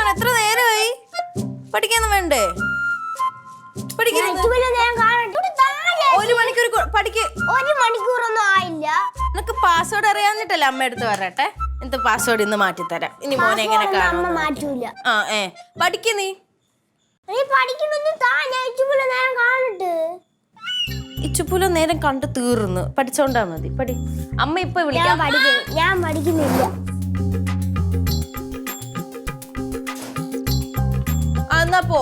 പഠിക്കാൻ എത്ര നേരമായി? പഠിക്കാനും വേണ്ടേ? ഒരു മണിക്കൂറൊന്നും ആയില്ല. നിനക്ക് പാസ്വേഡ് അറിയാഞ്ഞിട്ടല്ലേ അമ്മ എടുത്ത് വരട്ടെ. എന്ത് പാസ്വേഡ് ഇന്ന് മാറ്റിത്തരാം. ഇനി മോനെ എങ്ങനെ കാണും? മാറ്റൂല. പഠിക്ക നീ. ഇച്ചുപൂല നേരം കണ്ടു തീർന്നു. പഠിച്ചോണ്ടാ മതി. പടി. അമ്മ ഇപ്പൊ വിളിക്കാം. ഞാൻ പഠിക്കുന്നില്ല. എന്നാ പോ.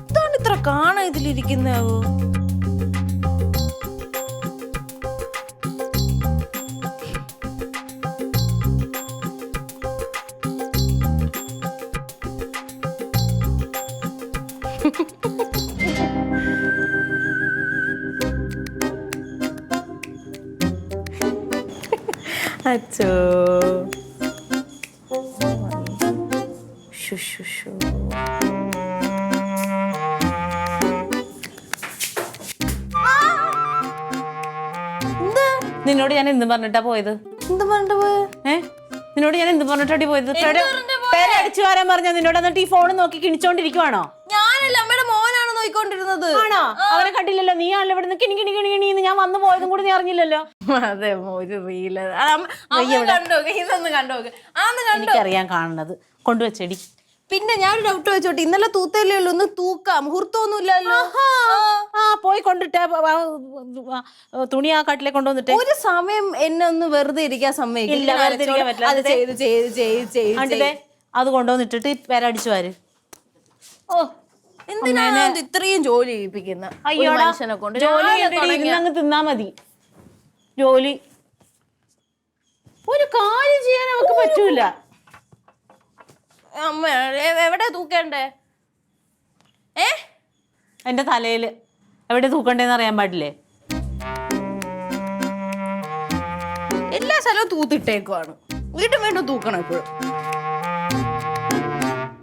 ഇതാണ് ഇത്ര കാണാ ഇതിലിരിക്കുന്നാവോ? അച്ചോ നിന്നോട് ഞാൻ എന്ത് പറഞ്ഞിട്ടാ പോയത്? എന്ത് പറഞ്ഞിട്ട് പോയത്? നിന്നോട് ഞാൻ എന്ത് പറഞ്ഞിട്ടാടി പോയത്? പേരടിച്ചു വരാൻ പറഞ്ഞ നിന്നോട് എന്നിട്ട് ഈ ഫോൺ നോക്കി കിണിച്ചോണ്ടിരിക്കുവാണോ? ഞാനല്ല, അമ്മയുടെ മോനാണ് നോക്കിക്കൊണ്ടിരുന്നത്. ആണോ? അവനെ കണ്ടില്ലല്ലോ. നീ ആണല്ലോ ഇവിടെ കിണി കിണി കിണി കിണിന്ന് ഞാൻ വന്നു പോയതും കൂടി നീ അറിഞ്ഞില്ലല്ലോ. അതെ, ഒരു റീല് എനിക്കറിയാൻ കാണുന്നത് കൊണ്ടുവച്ചെടി. പിന്നെ ഞാനൊരു ഡൗട്ട് വെച്ചോട്ടെ. ഇന്നലെ തൂത്തല്ലേ ഉള്ളൂ, ഒന്ന് തൂക്കാം. മുഹൂർത്തമൊന്നും ഇല്ലല്ലോ. പോയി കൊണ്ടിട്ടേ തുണി ആ കാട്ടിലേക്ക് കൊണ്ടുവന്നിട്ട് ഒരു സമയം എന്നെ ഒന്ന് വെറുതെ ഇരിക്കാൻ സമ്മതിക്കില്ല. അത് കൊണ്ടുവന്നിട്ടിട്ട് പേരടിച്ചു വാര്. എന്തിനാണ് ഇത്രയും ജോലി ചെയ്യിപ്പിക്കുന്ന മനുഷ്യനെ കൊണ്ട്? അങ്ങ് തിന്നാ മതി. ജോലി ഒരു കാര്യം ചെയ്യാൻ അവർക്ക് പറ്റൂല. അമ്മ എവിടെ തൂക്കേണ്ടേ? എന്റെ തലയില് എവിടെ തൂക്കണ്ടേന്ന് അറിയാൻ പാടില്ലേ? എല്ലാ സ്ഥലവും തൂത്തിട്ടേക്കുവാണ്. വീണ്ടും വീണ്ടും തൂക്കണം എപ്പോഴും.